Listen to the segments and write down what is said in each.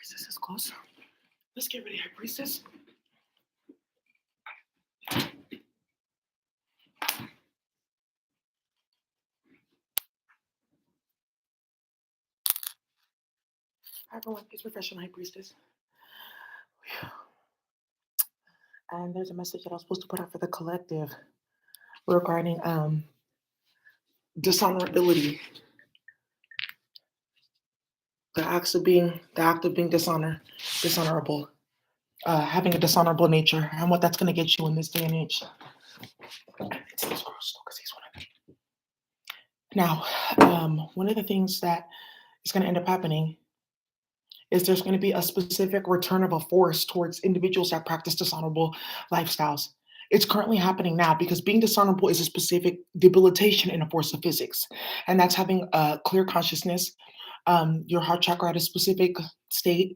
Priestess is close. Let's get ready, High Priestess. Hi everyone, it's Refreshing High Priestess. And there's a message that I was supposed to put out for the collective regarding dishonorability. The act of being dishonorable, having a dishonorable nature, and what that's gonna get you in this day and age. It's this crystal because he's one of them. Now, one of the things that is gonna end up happening is there's going to be a specific return of a force towards individuals that practice dishonorable lifestyles. It's currently happening now because being dishonorable is a specific debilitation in a force of physics. And that's having a clear consciousness, your heart chakra at a specific state,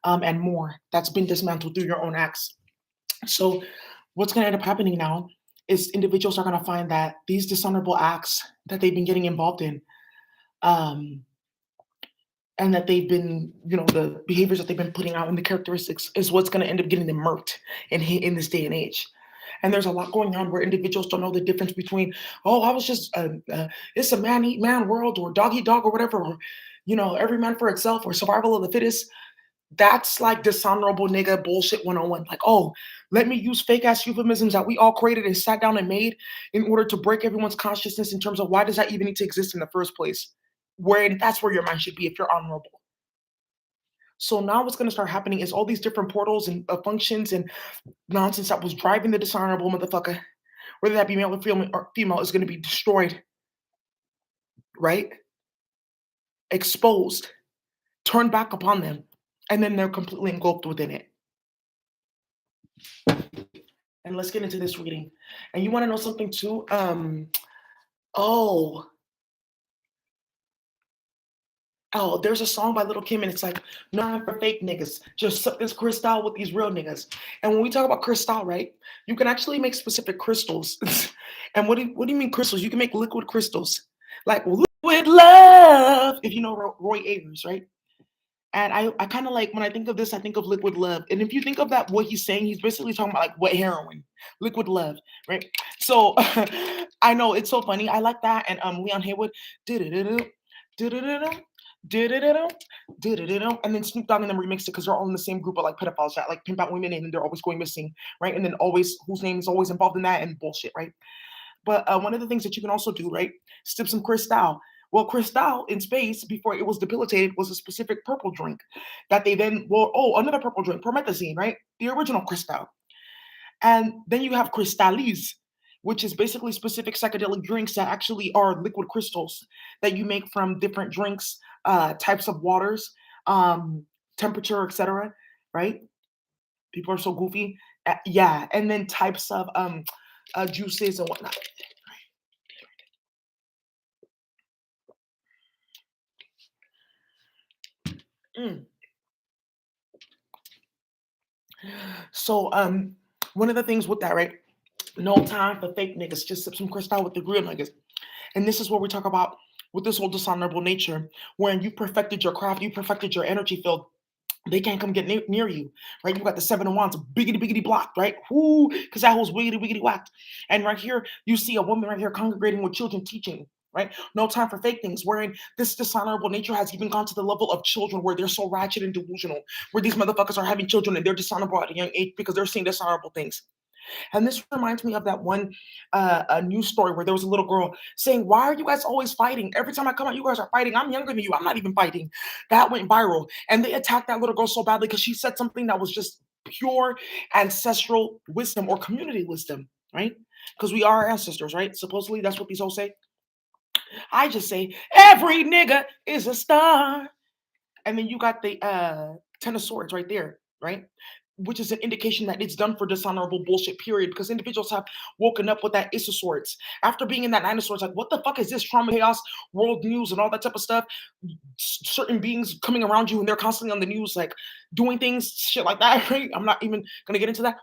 and more. That's been dismantled through your own acts. So what's going to end up happening now is individuals are going to find that these dishonorable acts that they've been getting involved in, and that they've been, the behaviors that they've been putting out and the characteristics is what's going to end up getting them murked in this day and age. And there's a lot going on where individuals don't know the difference between, I was just, it's a man eat man world or dog eat dog or whatever, or, every man for itself or survival of the fittest. That's like dishonorable nigga bullshit 101. Like, let me use fake ass euphemisms that we all created and sat down and made in order to break everyone's consciousness in terms of why does that even need to exist in the first place? That's where your mind should be if you're honorable. So now what's going to start happening is all these different portals and functions and nonsense that was driving the dishonorable motherfucker, whether that be male or female, is going to be destroyed, right? Exposed, turned back upon them, and then they're completely engulfed within it. And let's get into this reading. And you want to know something too? There's a song by Little Kim, and it's like, no time for fake niggas. Just suck this crystal with these real niggas. And when we talk about crystal, right, you can actually make specific crystals. And what do you mean crystals? You can make liquid crystals. Like liquid love, if you know Roy Ayers, right? And I kind of like, when I think of this, I think of liquid love. And if you think of that, what he's saying, he's basically talking about like wet heroin, liquid love, right? So I know it's so funny. I like that. And Leon Haywood, and then Snoop Dogg and them remixed it because they're all in the same group of like pedophiles that like pimp out women and they're always going missing, right? And then always whose name is always involved in that and bullshit, right? But one of the things that you can also do, right, sip some Cristal. Well, Cristal in space, before it was debilitated, was a specific purple drink that they then, another purple drink, promethazine, right? The original Cristal. And then you have Crystallis, which is basically specific psychedelic drinks that actually are liquid crystals that you make from different drinks, types of waters, temperature, etc. Right? People are so goofy. Yeah, and then types of juices and whatnot. So one of the things with that, right? No time for fake niggas. Just sip some Cristal with the real niggas. And this is what we talk about with this whole dishonorable nature. When you perfected your craft, you perfected your energy field, they can't come get near you, right? You got the 7 of Wands, biggity blocked, right? Whoo, because that was wiggity whacked. And right here, you see a woman right here congregating with children teaching, right? No time for fake things, wherein this dishonorable nature has even gone to the level of children where they're so ratchet and delusional, where these motherfuckers are having children and they're dishonorable at a young age because they're seeing dishonorable things. And this reminds me of that one a news story where there was a little girl saying, why are you guys always fighting? Every time I come out, you guys are fighting. I'm younger than you. I'm not even fighting. That went viral. And they attacked that little girl so badly because she said something that was just pure ancestral wisdom or community wisdom, right? Because we are our ancestors, right? Supposedly that's what these all say. I just say, every nigga is a star. And then you got the 10 of Swords right there, right? Which is an indication that it's done for dishonorable bullshit, period, because individuals have woken up with that Ace of Swords. After being in that Nine of Swords, like, what the fuck is this trauma, chaos, world news, and all that type of stuff? Certain beings coming around you, and they're constantly on the news, like, doing things, shit like that, right? I'm not even going to get into that.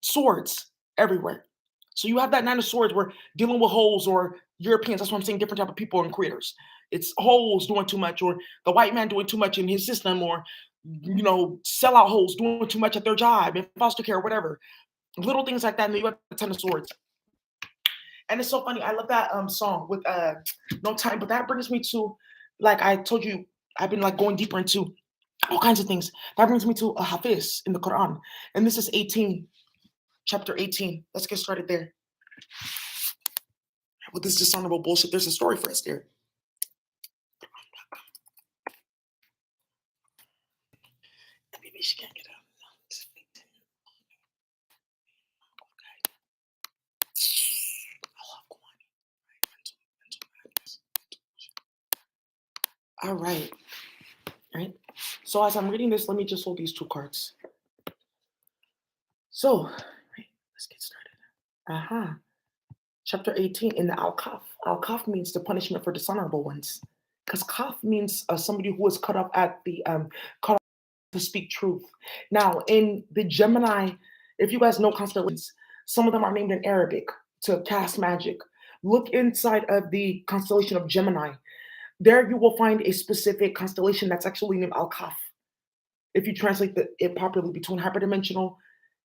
Swords everywhere. So you have that Nine of Swords where dealing with holes or Europeans, that's what I'm saying, different type of people and creators. It's holes doing too much, or the white man doing too much in his system, or sellout hoes doing too much at their job in foster care, whatever. Little things like that, and then you have the Ten of Swords. And it's so funny. I love that song with No Time, but that brings me to, like I told you, I've been like going deeper into all kinds of things. That brings me to a Hafiz in the Quran, and this is 18, chapter 18. Let's get started there. With this dishonorable bullshit, there's a story for us there. Maybe she can't get out. All right. So as I'm reading this, let me just hold these two cards. So, let's get started. Chapter 18 in the Al-Kaf. Al-Kaf means the punishment for dishonorable ones. Because Kaf means somebody who is cut off at the cut off to speak truth. Now, in the Gemini, if you guys know constellations, some of them are named in Arabic to cast magic. Look inside of the constellation of Gemini. There you will find a specific constellation that's actually named Al-Kaf. If you translate it properly between hyperdimensional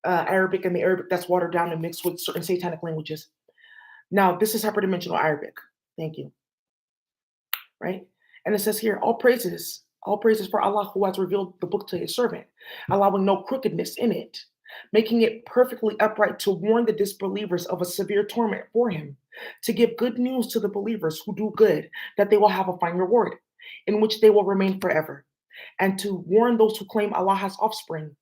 Arabic and the Arabic that's watered down and mixed with certain satanic languages. Now, this is hyperdimensional Arabic. Thank you. Right? And it says here, all praises for Allah who has revealed the book to his servant, allowing no crookedness in it, making it perfectly upright to warn the disbelievers of a severe torment for him, to give good news to the believers who do good, that they will have a fine reward, in which they will remain forever, and to warn those who claim Allah has offspring.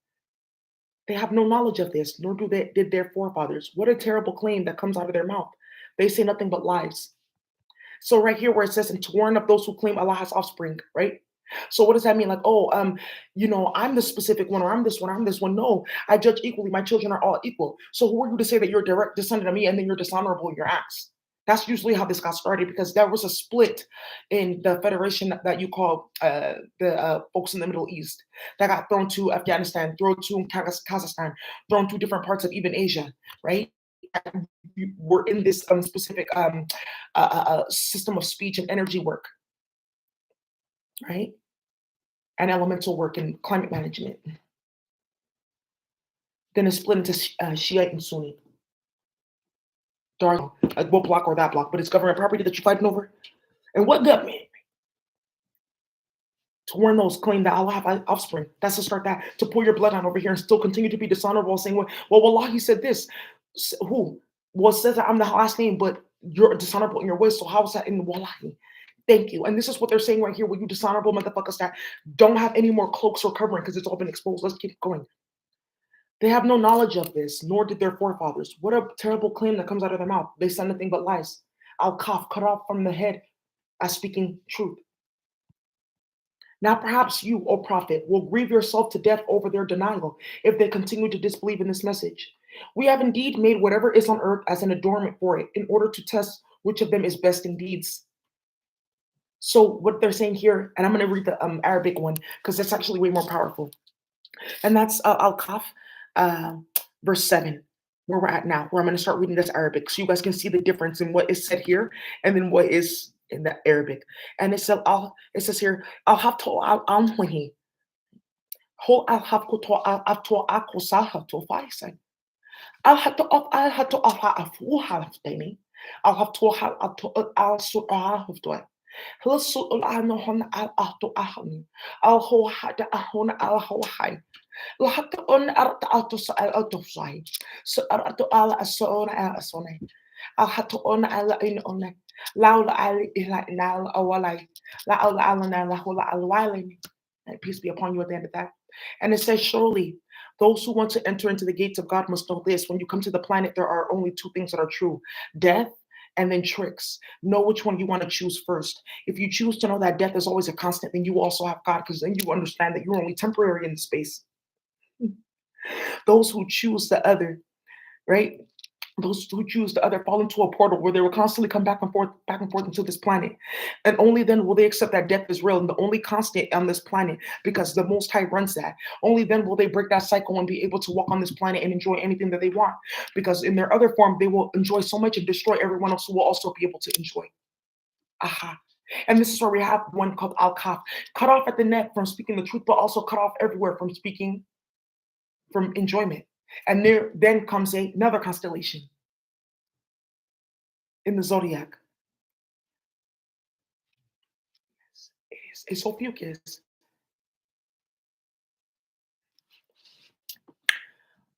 They have no knowledge of this, nor did their forefathers. What a terrible claim that comes out of their mouth. They say nothing but lies. So right here where it says, and to warn of those who claim Allah has offspring, right? So what does that mean? Like, I'm the specific one, or I'm this one, or I'm this one. No, I judge equally. My children are all equal. So who are you to say that you're a direct descendant of me and then you're dishonorable in your acts? That's usually how this got started, because there was a split in the federation that you call the folks in the Middle East that got thrown to Afghanistan, thrown to Kazakhstan, thrown to different parts of even Asia, right? We're in this specific system of speech and energy work, right? And elemental work and climate management. Then it's split into Shiite and Sunni. Dark, like what block or that block, but it's government property that you're fighting over. And what government? To warn those claim that Allah have offspring. That's to start that. To pour your blood on over here and still continue to be dishonorable, saying, well, Wallahi said this. Who? Well, it says that I'm the last name, but you're dishonorable in your ways. So how is that in Wallahi? Thank you. And this is what they're saying right here. Well, you dishonorable motherfuckers that don't have any more cloaks or covering because it's all been exposed. Let's keep going. They have no knowledge of this, nor did their forefathers. What a terrible claim that comes out of their mouth. They say nothing but lies. Al-Kaf, cut off from the head as speaking truth. Now perhaps you, O Prophet, will grieve yourself to death over their denial if they continue to disbelieve in this message. We have indeed made whatever is on earth as an adornment for it in order to test which of them is best in deeds. So what they're saying here, and I'm going to read the Arabic one because that's actually way more powerful. And that's Al-Kaf, verse 7, where we're at now, where I'm going to start reading this Arabic so you guys can see the difference in what is said here and then what is in the Arabic. And it says here, Al-Hafto al-Anhi. Ho al-Hafto al-Akusahatu Faisal. Al-Hafto al-Afu Halaftani. Al-Hafto al-Su'ahafto. Hilsul al-Anhon al-Ahto ahani. Al-Ho hada ahon al-Hohai. Lahato on artatus al-Autosai. So arto al-Asona al-Asone. Al-Hato on al-In. Peace be upon you at the end of that. And it says, surely those who want to enter into the gates of God must know this. When you come to the planet, there are only two things that are true: death and then tricks. Know which one you want to choose first. If you choose to know that death is always a constant, then you also have God, because then you understand that you're only temporary in space. Those who choose the other, right? Those who choose the other fall into a portal where they will constantly come back and forth into this planet. And only then will they accept that death is real and the only constant on this planet, because the Most High runs that. Only then will they break that cycle and be able to walk on this planet and enjoy anything that they want. Because in their other form, they will enjoy so much and destroy everyone else who will also be able to enjoy. Aha. And this is where we have one called al-Kaf, cut off at the neck from speaking the truth, but also cut off everywhere from speaking from enjoyment. And there then comes another constellation in the zodiac. It's Ophiuchus.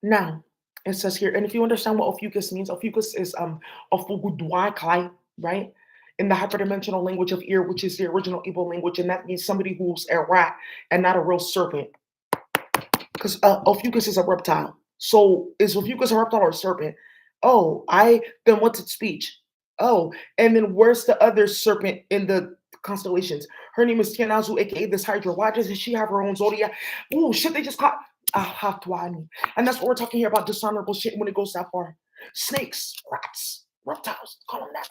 Now, it says here, and if you understand what Ophiuchus means, Ophiuchus is Ofugudwai, right? In the hyperdimensional language of ear, which is the original Igbo language, and that means somebody who's a rat and not a real serpent. Because Ophiuchus is a reptile. So is Ophiuchus a reptile or a serpent? Oh, then what's its speech? Oh, and then where's the other serpent in the constellations? Her name is Tianazu, aka this Hydra. Why doesn't she have her own zodiac? Oh shit, they just caught Ahatwani. And that's what we're talking here about dishonorable shit when it goes that far. Snakes, rats, reptiles, call them that.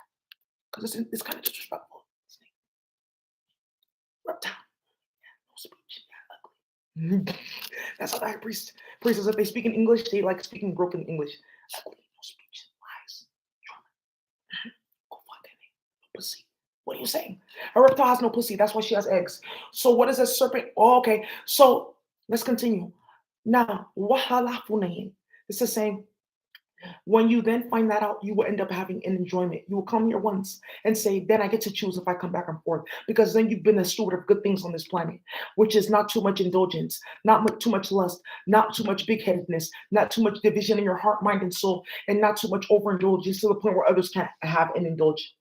Because it's kind of disrespectful. Snake. Reptile. No speech. That's how the high priest says if they speak in English, they like speaking broken English. Ugly, no speech, lies, trauma. Go fuck that name. No pussy. What are you saying? A reptile has no pussy. That's why she has eggs. So what is a serpent? Oh, okay. So let's continue. Now, wahalafunayin. This is saying when you then find that out, you will end up having an enjoyment. You will come here once and say, then I get to choose if I come back and forth. Because then you've been a steward of good things on this planet, which is not too much indulgence, too much lust, not too much big-headedness, not too much division in your heart, mind, and soul, and not too much overindulgence to the point where others can't have and indulge.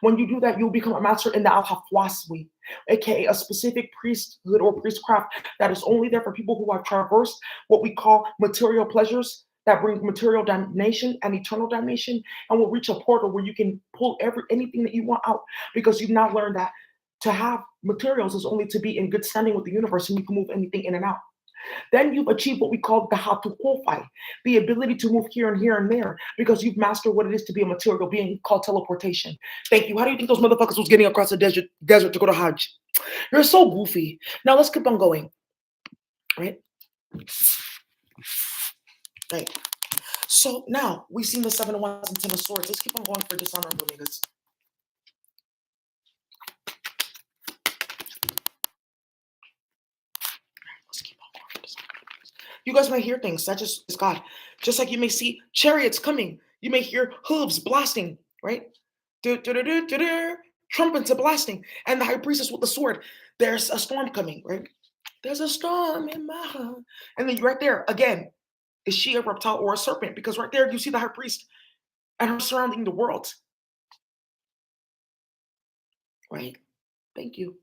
When you do that, you'll become a master in the al-Hafwaswi, aka a specific priesthood or priestcraft that is only there for people who have traversed what we call material pleasures that bring material damnation and eternal damnation, and will reach a portal where you can pull anything that you want out because you've now learned that to have materials is only to be in good standing with the universe and you can move anything in and out. Then you've achieved what we call the hatukofi, the ability to move here and there, because you've mastered what it is to be a material being called teleportation. Thank you. How do you think those motherfuckers was getting across the desert to go to Hajj? You're so goofy. Now let's keep on going. Right? Right. So now we've seen the 7 of Wands and 10 of Swords. Let's keep on going for dishonorable niggas. Let's keep on going for dishonorable niggas. You guys may hear things. That just is God. Just like you may see chariots coming. You may hear hooves blasting, right? Trumpets are blasting. And the high priestess with the sword. There's a storm coming, right? There's a storm in my heart. And then right there, again, is she a reptile or a serpent? Because right there, you see the high priest and her surrounding the world. Right? Thank you.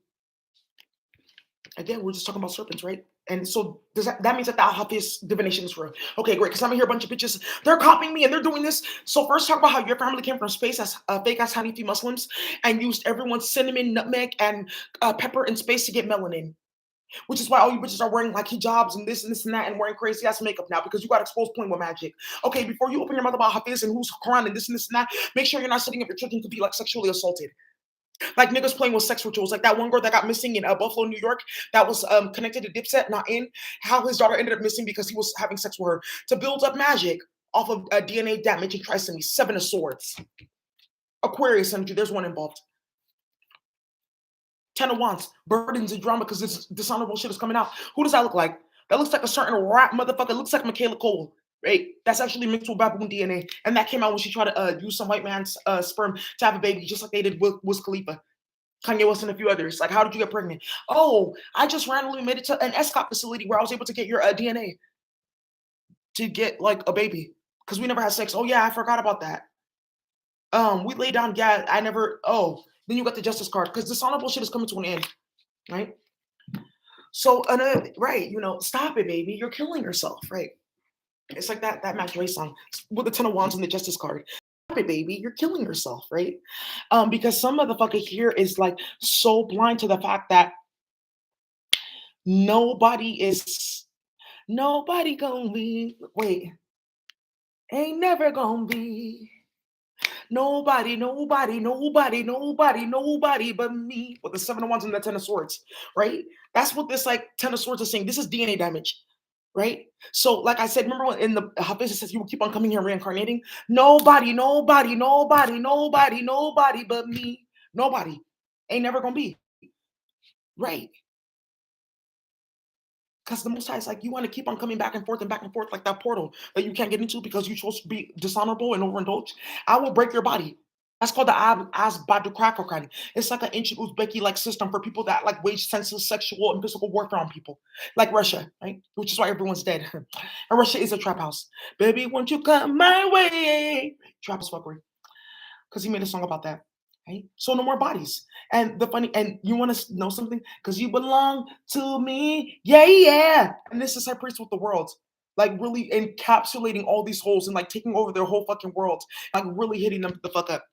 Again, we're just talking about serpents, right? And so that means that the al-Hafiz divination is real. Okay, great. Because I'm here a bunch of bitches. They're copying me and they're doing this. So first talk about how your family came from space as fake-ass Hanifi Muslims and used everyone's cinnamon, nutmeg, and pepper in space to get melanin. Which is why all you bitches are wearing like hijabs and this and that and wearing crazy ass makeup now because you got exposed playing with magic. Okay, before you open your mouth about Hafiz and who's Quran and this and that, make sure you're not sitting up your children to be like sexually assaulted. Like niggas playing with sex rituals, like that one girl that got missing in Buffalo, New York, that was connected to Dipset, not in. How his daughter ended up missing because he was having sex with her to build up magic off of DNA damage and trisomy. 7 of Swords. Aquarius energy, there's one involved. 10 of Wands, burdens and drama because this dishonorable shit is coming out. Who does that look like? That looks like a certain rat motherfucker. It looks like Michaela Cole, right? That's actually mixed with baboon DNA. And that came out when she tried to use some white man's sperm to have a baby, just like they did with Wiz Khalifa, Kanye West, and a few others. Like, how did you get pregnant? Oh, I just randomly made it to an ESCOP facility where I was able to get your DNA to get like a baby because we never had sex. Oh, yeah, I forgot about that. We laid down, yeah, I never, oh. Then you got the justice card because dishonorable shit is coming to an end, right? So, right, stop it, baby. You're killing yourself, right? It's like that Mac Dre song with the 10 of Wands and the justice card. Stop it, baby. You're killing yourself, right? Because some motherfucker here is like so blind to the fact that nobody gonna be, wait, ain't never gonna be. Nobody but me. With the 7 of Wands and the 10 of Swords, right? That's what this like 10 of Swords is saying. This is DNA damage, right? So, like I said, remember when in the Hafiz it says you will keep on coming here reincarnating? Nobody but me. Nobody. Ain't never gonna be. Right. Because the Most High is like, you want to keep on coming back and forth like that portal that you can't get into because you chose to be dishonorable and overindulge. I will break your body. That's called the As-Badukrakokrani. It's like an ancient Uzbeki like system for people that like wage senseless sexual and physical warfare on people, like Russia, right? Which is why everyone's dead. And Russia is a trap house. Baby, won't you come my way? Trap house fuckery. Because he made a song about that. Right? So no more bodies. And the funny, and you want to know something? Because you belong to me. Yeah, yeah. And this is separates with the world. Like really encapsulating all these holes and like taking over their whole fucking world. Like really hitting them the fuck up.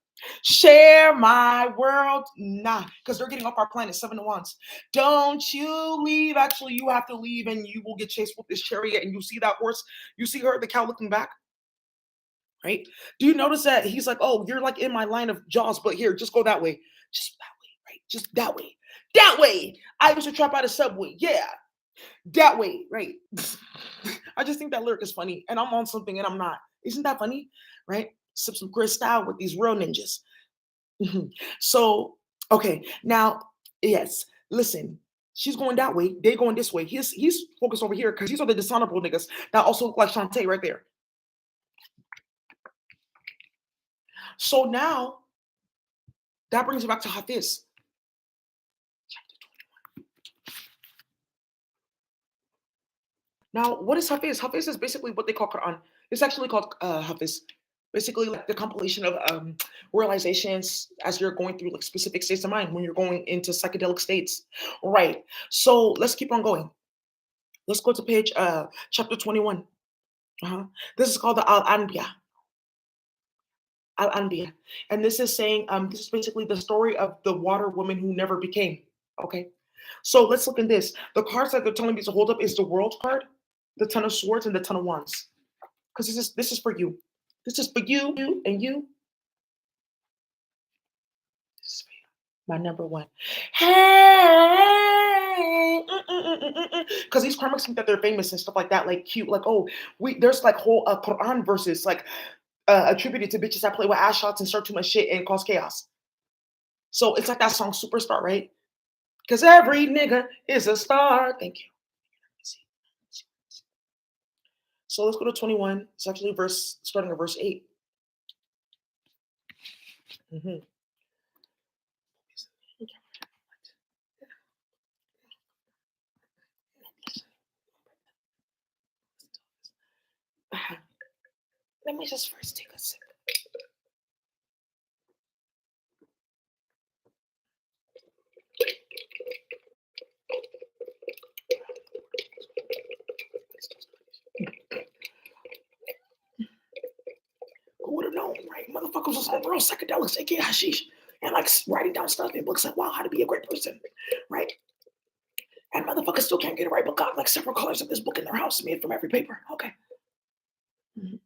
Share my world. Nah. Because they're getting off our planet 7 to 1. Don't you leave. Actually, you have to leave and you will get chased with this chariot. And you see that horse. You see her, the cow looking back. Right? Do you notice that he's like, oh, you're like in my line of jaws, but here, just go that way. Just that way, right? Just that way. That way. I used to trap out a subway. Yeah. That way, right? I just think that lyric is funny. And I'm on something and I'm not. Isn't that funny? Right? Sip some crystal with these real ninjas. So, okay. Now, yes, listen. She's going that way. They going this way. He's focused over here because these are the dishonorable niggas that also look like Shantae right there. So now that brings me back to Hafiz. Now, what is Hafiz? Hafiz is basically what they call Quran. It's actually called Hafiz. Basically, like the compilation of realizations as you're going through like specific states of mind when you're going into psychedelic states. Right. So let's keep on going. Let's go to page chapter 21. This is called the al-Anbia. Al-Anbia. And this is saying, this is basically the story of the water woman who never became. Okay. So let's look at this. The cards that they're telling me to hold up is the world card, the Ten of Swords, and the Ten of Wands. Because this is for you. This is for you, and you. This is for you. My number one. Hey, because these karmics think that they're famous and stuff like that, like cute, like oh, there's like whole Quran verses like attributed to bitches that play with ass shots and start too much shit and cause chaos. So it's like that song Superstar, right? Because every nigga is a star. Thank you. So let's go to 21. It's actually starting at verse 8. Mm-hmm. Let me just first take a sip. Who would have known, right? Motherfuckers was on real psychedelics, aka hashish, and like writing down stuff in books like, wow, how to be a great person, right? And motherfuckers still can't get it right, but got like several colors of this book in their house made from every paper. Okay. Mm-hmm.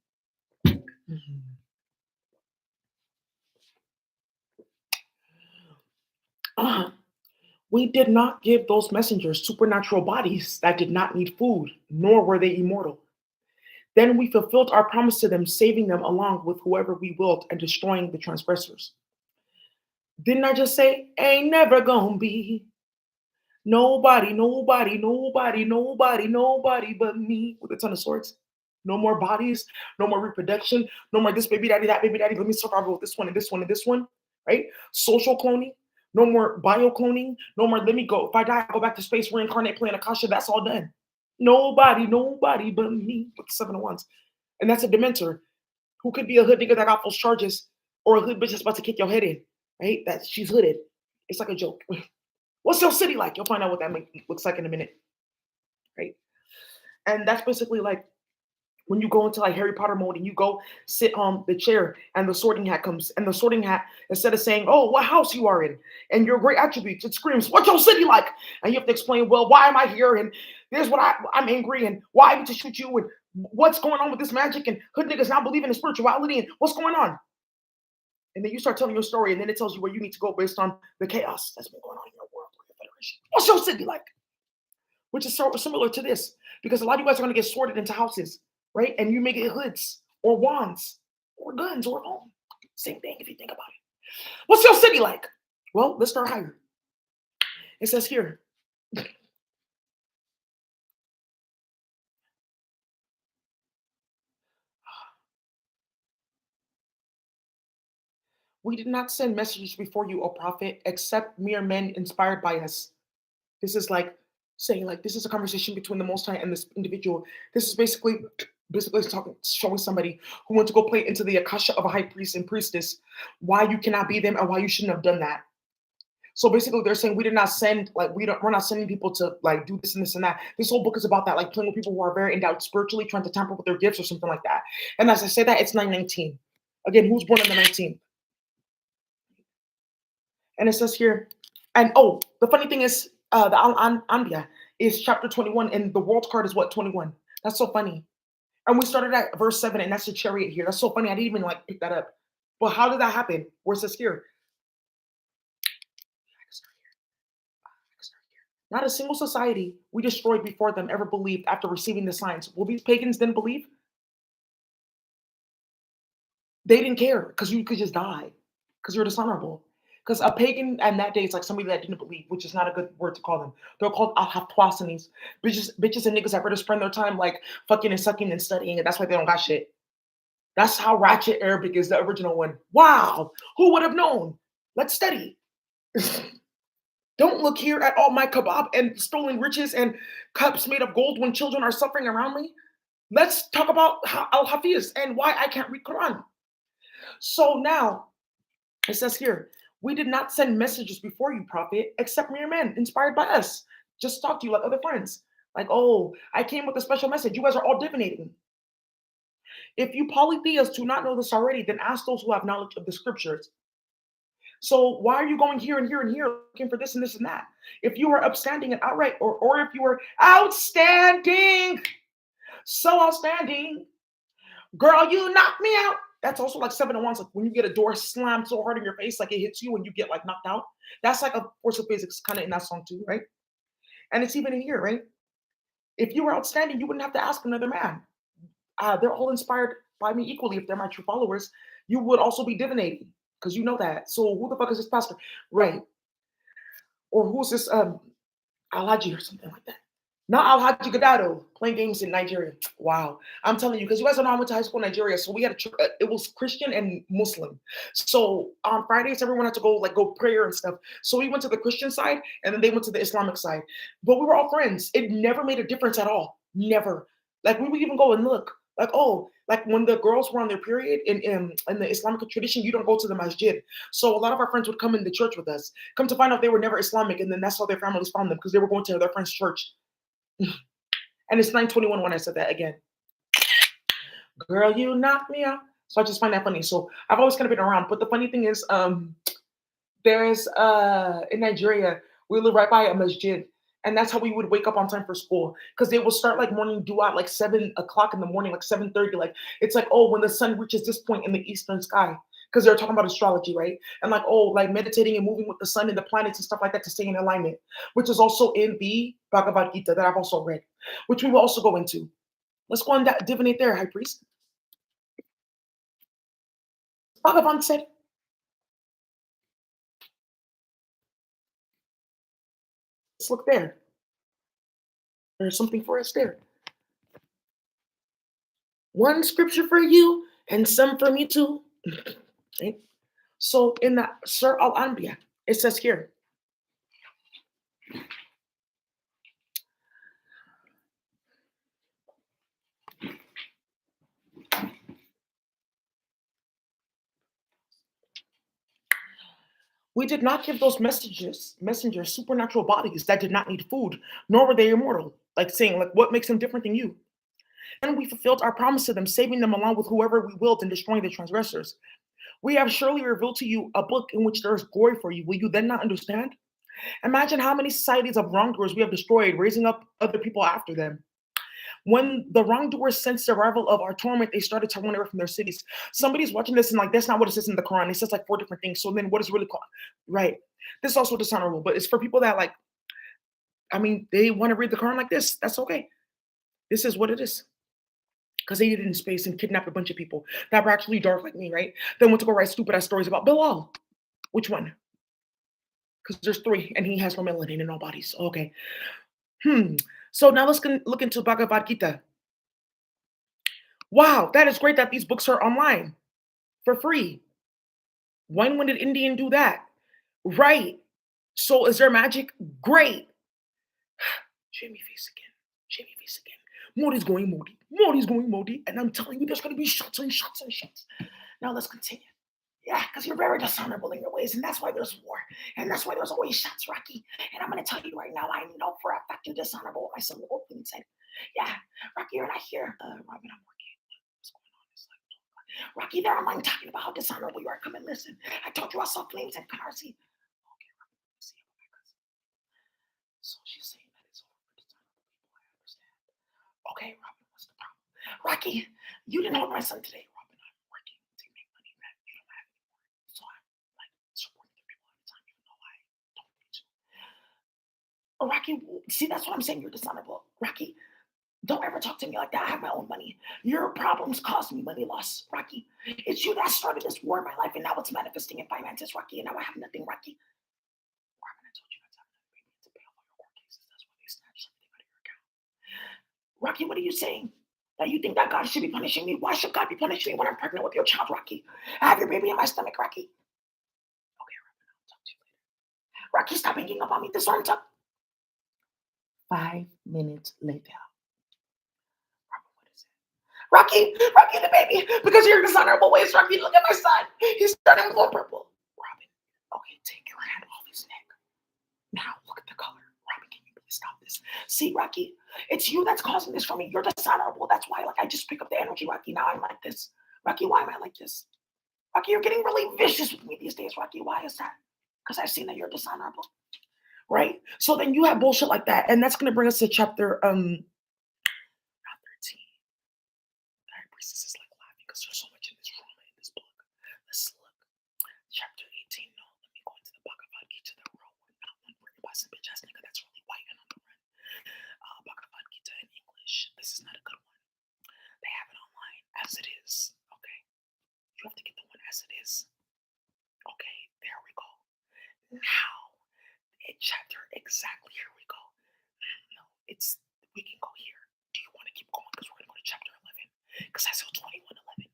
Mm-hmm. We did not give those messengers supernatural bodies that did not need food, nor were they immortal. Then we fulfilled our promise to them, saving them along with whoever we willed and destroying the transgressors. Didn't I just say, ain't never gonna be nobody, nobody, nobody, nobody, nobody but me with a ton of swords? No more bodies, no more reproduction, no more this baby daddy, that baby daddy. Let me survive with this one and this one and this one, right? Social cloning, no more bio cloning, no more let me go. If I die, I go back to space, reincarnate, play in Akasha, that's all done. Nobody, nobody but me with the 7 of Wands. And that's a dementor who could be a hood nigga that got false charges or a hood bitch that's about to kick your head in, right? That she's hooded. It's like a joke. What's your city like? You'll find out what that looks like in a minute, right? And that's basically like when you go into like Harry Potter mode and you go sit on the chair and the sorting hat comes and the sorting hat, instead of saying, oh, what house you are in and your great attributes, it screams, what's your city like? And you have to explain, well, why am I here? And there's what I'm angry and why I need to shoot you and what's going on with this magic and hood niggas not believing in spirituality and what's going on? And then you start telling your story and then it tells you where you need to go based on the chaos that's been going on in your world or your federation. What's your city like? Which is so similar to this because a lot of you guys are going to get sorted into houses, right? And you make it hoods or wands or guns or home. Same thing if you think about it. What's your city like? Well, let's start higher. It says here, we did not send messages before you, O prophet, except mere men inspired by us. This is like saying like this is a conversation between the Most High and this individual. This is basically talking, showing somebody who went to go play into the akasha of a high priest and priestess why you cannot be them and why you shouldn't have done that. So basically, they're saying we did not send like we're not sending people to like do this and this and that. This whole book is about that, like playing with people who are very endowed spiritually, trying to tamper with their gifts or something like that. And as I say that, it's 919. Again, who's born on the 19th? And it says here, and oh, the funny thing is, the al-Anbia is chapter 21, and the world card is what 21. That's so funny. And we started at verse 7, and that's the chariot here. That's so funny. I didn't even like pick that up. But how did that happen? Where it says here, not a single society we destroyed before them ever believed after receiving the signs. Well, these pagans didn't believe. They didn't care because you could just die because you're dishonorable. Because a pagan and that day is like somebody that didn't believe, which is not a good word to call them. They're called al-Hafwasanis, bitches and niggas that rather spend their time like fucking and sucking and studying, and that's why they don't got shit. That's how ratchet Arabic is, the original one. Wow, who would have known? Let's study. Don't look here at all my kebab and stolen riches and cups made of gold when children are suffering around me. Let's talk about al-Hafiz and why I can't read Quran. So now it says here, we did not send messages before you, prophet, except mere men inspired by us. Just talk to you like other friends. Like, oh, I came with a special message. You guys are all divinating. If you polytheists do not know this already, then ask those who have knowledge of the scriptures. So why are you going here and here and here looking for this and this and that? If you are upstanding and outright, or if you were outstanding, so outstanding, girl, you knocked me out. That's also like 7-1. Like when you get a door slammed so hard in your face, like it hits you and you get like knocked out. That's like a force of physics kind of in that song too, right? And it's even in here, right? If you were outstanding, you wouldn't have to ask another man. They're all inspired by me equally if they're my true followers. You would also be divinating because you know that. So who the fuck is this pastor? Right. Or who's this Alhaji or something like that? Not Alhaji Gadado playing games in Nigeria. Wow, I'm telling you, because you guys don't know I went to high school in Nigeria, so we had it was Christian and Muslim. So on Fridays, everyone had to go prayer and stuff. So we went to the Christian side, and then they went to the Islamic side. But we were all friends. It never made a difference at all. Never. Like we would even go and look. Like oh, like when the girls were on their period in the Islamic tradition, you don't go to the masjid. So a lot of our friends would come in the church with us. Come to find out they were never Islamic, and then that's how their families found them because they were going to their friend's church. And it's 921 when I said that again. Girl, you knocked me out. So I just find that funny. So I've always kind of been around. But the funny thing is, there's in Nigeria, we live right by a masjid. And that's how we would wake up on time for school. Because they would start like morning dua at like 7 o'clock in the morning, like 7:30. Like it's like, oh, when the sun reaches this point in the eastern sky. Because they're talking about astrology, right? And like, oh, like meditating and moving with the sun and the planets and stuff like that to stay in alignment, which is also in the Bhagavad-Gita that I've also read, which we will also go into. Let's go and divinate there, High Priest. Bhagavan said, let's look there. There's something for us there. One scripture for you and some for me too. Okay. So in the Sur al-Anbia, it says here, we did not give those messengers supernatural bodies that did not need food, nor were they immortal. Like saying, like, what makes them different than you? And we fulfilled our promise to them, saving them along with whoever we willed and destroying the transgressors. We have surely revealed to you a book in which there is glory for you. Will you then not understand? Imagine how many societies of wrongdoers we have destroyed, raising up other people after them. When the wrongdoers sensed the arrival of our torment, they started to run away from their cities. Somebody's watching this and like, that's not what it says in the Quran. It says like 4 different things. So then what is really called? Right. This is also dishonorable, but it's for people that like, I mean, they want to read the Quran like this. That's okay. This is what it is. Because they did it in space and kidnapped a bunch of people that were actually dark like me, right? Then went to go write stupid ass stories about Bilal. Which one? Because there's three, and he has no melanin in all bodies. Okay. So now let's look into Bhagavad-Gita. Wow, that is great that these books are online for free. When did Indian do that? Right. So is there magic? Great. Jamie face again. Jamie face again. Modi's going Modi. Modi's going Modi. And I'm telling you, there's going to be shots and shots and shots. Now let's continue. Yeah, because you're very dishonorable in your ways, and that's why there's war. And that's why there's always shots, Rocky. And I'm going to tell you right now, I know for a fact you're dishonorable. My son openly said, yeah, Rocky, you're not here. Robin, I'm working. What's going on? It's like, Rocky, they're online talking about how dishonorable you are. Come and listen. I told you I saw flames and Canarsie. Okay, Rocky, let me see. So she's saying that it's over for dishonorable people. I understand. Okay, Robin, what's the problem? Rocky, you didn't hold my son today. Robin, I'm working to make money that you don't have anymore. So I'm like supporting the people all the time, even though I don't need to. Rocky, see, that's what I'm saying. You're dishonorable. Rocky, don't ever talk to me like that. I have my own money. Your problems caused me money loss, Rocky. It's you that started this war in my life, and now it's manifesting in finances, Rocky, and now I have nothing, Rocky. Robin, I told you not to have another baby to pay off all your court cases. That's why they snatched something out of your account. Rocky, what are you saying? That you think that God should be punishing me? Why should God be punishing me when I'm pregnant with your child, Rocky? I have your baby in my stomach, Rocky. Okay, Robin, I'll talk to you later. Rocky, stop hanging up on me. This one's up. 5 minutes later. Rocky, Rocky the baby, because of your dishonorable ways, Rocky, look at my son. He's starting to go purple. Robin, okay, take your hand off his neck. Now look at the color. Robin, can you please stop this? See, Rocky, it's you that's causing this for me. You're dishonorable. That's why, like, I just pick up the energy, Rocky. Now I'm like this. Rocky, why am I like this? Rocky, you're getting really vicious with me these days, Rocky. Why is that? Because I've seen that you're dishonorable. Right? So then you have bullshit like that. And that's going to bring us to chapter 13. Priestess is like laughing because there's so much in this drama in this book. Let's look. Chapter 18. No, let me go into the Bhagavad-Gita, the real one, not one written by some bitch ass nigga that's really white and on the run. Bhagavad-Gita in English. This is not a good one. They have it online as it is. Okay. You have to get the one as it is. Okay, there we go. Now, chapter exactly, here we go. No, we can go here. Do you want to keep going? Because we're going to go to chapter 11. Because I saw 21:11.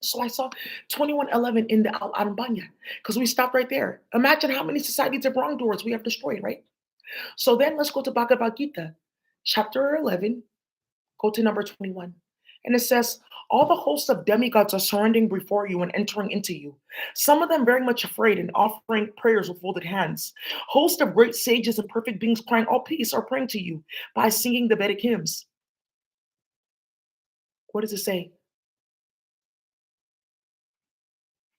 So I saw 21:11 in the al-Anbia because we stopped right there. Imagine how many societies of wrongdoers we have destroyed, right? So then let's go to Bhagavad-Gita, chapter 11, go to number 21. And it says, all the hosts of demigods are surrendering before you and entering into you. Some of them very much afraid and offering prayers with folded hands. Hosts of great sages and perfect beings crying all peace are praying to you by singing the Vedic hymns. What does it say?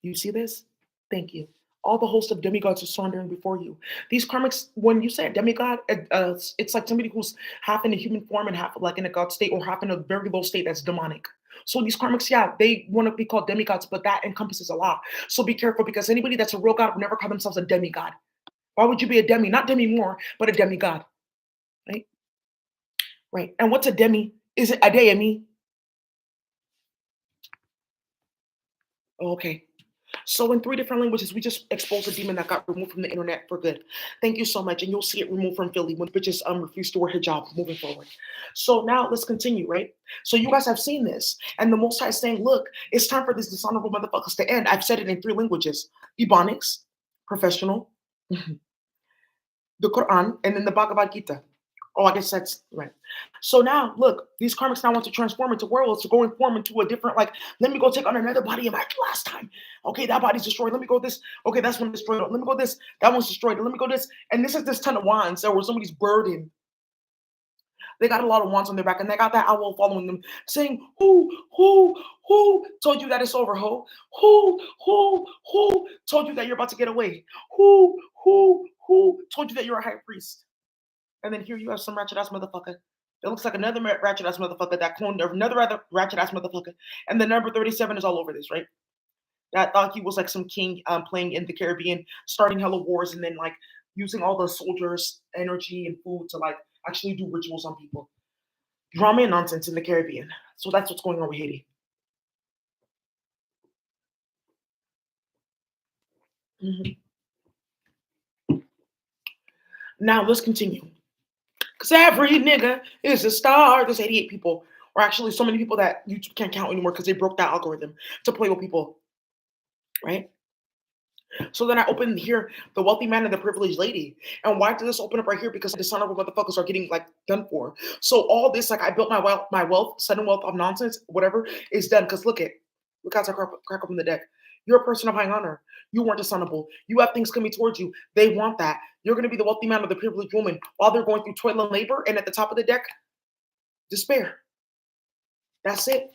You see this? Thank you. All the host of demigods are surrendering before you. These karmics, when you say a demigod, it's like somebody who's half in a human form and half like in a god state or half in a very low state that's demonic. So these karmics, yeah, they want to be called demigods, but that encompasses a lot. So be careful because anybody that's a real god would never call themselves a demigod. Why would you be a demi? Not demi more, but a demigod. Right? Right. And what's a demi? Is it a deity? Okay. So in 3 different languages, we just exposed a demon that got removed from the internet for good. Thank you so much. And you'll see it removed from Philly when bitches refuse to wear hijab moving forward. So now let's continue, right? So you guys have seen this. And the Most High is saying, look, it's time for these dishonorable motherfuckers to end. I've said it in 3 languages. Ebonics, professional, the Quran, and then the Bhagavad Gita. Oh, I guess that's right. So now, look, these karmics now want to transform into werewolves to go and form into a different, like, let me go take on another body in my last time. Okay, that body's destroyed. Let me go this. Okay, that's one destroyed. Let me go this. That one's destroyed. Let me go this. And this is this 10 of wands that were somebody's burden. They got a lot of wands on their back, and they got that owl following them, saying, who told you that it's over, ho? Who told you that you're about to get away? Who told you that you're a high priest? And then here you have some ratchet ass motherfucker. It looks like another ratchet ass motherfucker that cloned another ratchet ass motherfucker. And the number 37 is all over this, right? That thought he was like some king playing in the Caribbean, starting hella wars, and then like using all the soldiers' energy and food to like actually do rituals on people. Drama and nonsense in the Caribbean. So that's what's going on with Haiti. Now let's continue. Because every nigga is a star. There's 88 people, or actually so many people that YouTube can't count anymore because they broke that algorithm to play with people, right? So then I open here the wealthy man and the privileged lady. And why did this open up right here? Because dishonorable motherfuckers are getting like done for. So all this, like I built my wealth, sudden wealth of nonsense, whatever, is done. Because look how I crack open the deck. You're a person of high honor. You weren't dishonorable. You have things coming towards you. They want that. You're going to be the wealthy man or the privileged woman while they're going through toil and labor. And at the top of the deck, despair. That's it.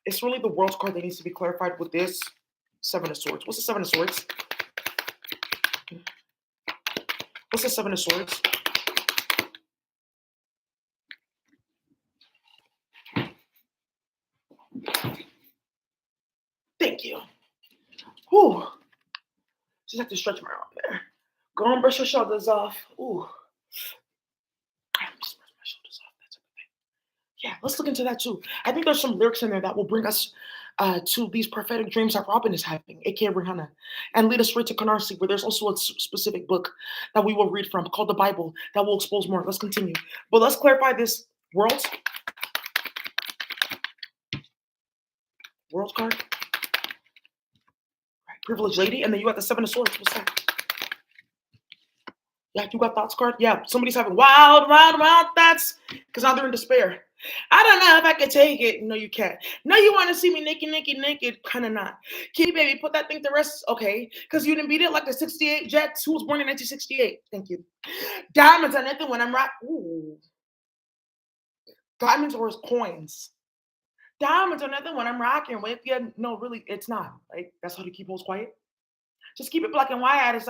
It's really the world's card that needs to be clarified with this Seven of Swords. What's the Seven of Swords? What's the Seven of Swords? Thank you. Whew. Just have to stretch my arm there. Go and brush your shoulders off. Ooh. Just brush my shoulders off. That's okay. Yeah, let's look into that too. I think there's some lyrics in there that will bring us to these prophetic dreams that Robin is having, aka Rihanna, and lead us straight to Canarsie, where there's also a specific book that we will read from called the Bible that will expose more. Let's continue. But let's clarify this world card. Right, privileged lady, and then you got the Seven of Swords. What's that? Yeah, you got thoughts card? Yeah, somebody's having wild thoughts because now they're in despair. I don't know if I can take it. No, you can't. No, you want to see me naked? Kind of not. Kitty baby, put that thing to rest. Okay, because you didn't beat it like the 68 Jets who was born in 1968. Thank you. Diamonds are nothing when I'm right. Ooh. Diamonds or coins. Diamonds are nothing when I'm rocking with you. No, really, it's not. Like, that's how to keep hoes quiet. Just keep it black and white as